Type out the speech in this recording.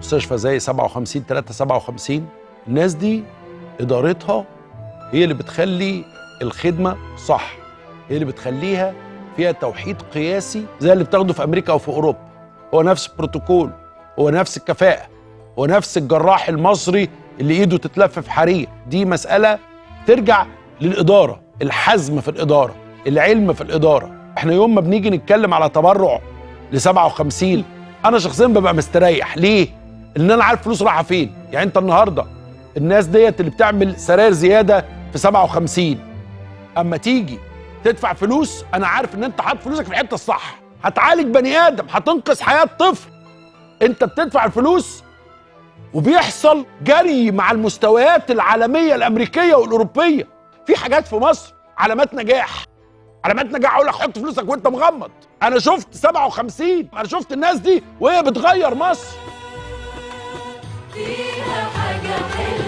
مستشفى زي 57 357. الناس دي ادارتها هي اللي بتخلي الخدمه صح، هي اللي بتخليها فيها توحيد قياسي زي اللي بتاخده في امريكا او في اوروبا. هو نفس البروتوكول، هو نفس الكفاءه، هو نفس الجراح المصري اللي ايده تتلف في حرير. دي مساله ترجع للاداره، الحزم في الاداره، العلم في الاداره. احنا يوم ما بنيجي نتكلم على تبرع ل 57 انا شخصيا ببقى مستريح. ليه؟ ان انا عارف فلوس رايحه فين. يعني انت النهارده الناس ديت اللي بتعمل سراير زياده في 57 اما تيجي تدفع فلوس انا عارف ان انت حاطط فلوسك في الحته الصح، هتعالج بني ادم، هتنقذ حياه طفل. انت بتدفع الفلوس وبيحصل جري مع المستويات العالميه الامريكيه والاوروبيه. في حاجات في مصر علامات نجاح، علامات نجاح اقول لك حط فلوسك وانت مغمض. انا شفت 57، انا شفت الناس دي وهي بتغير مصر. فيها حاجه حلوه.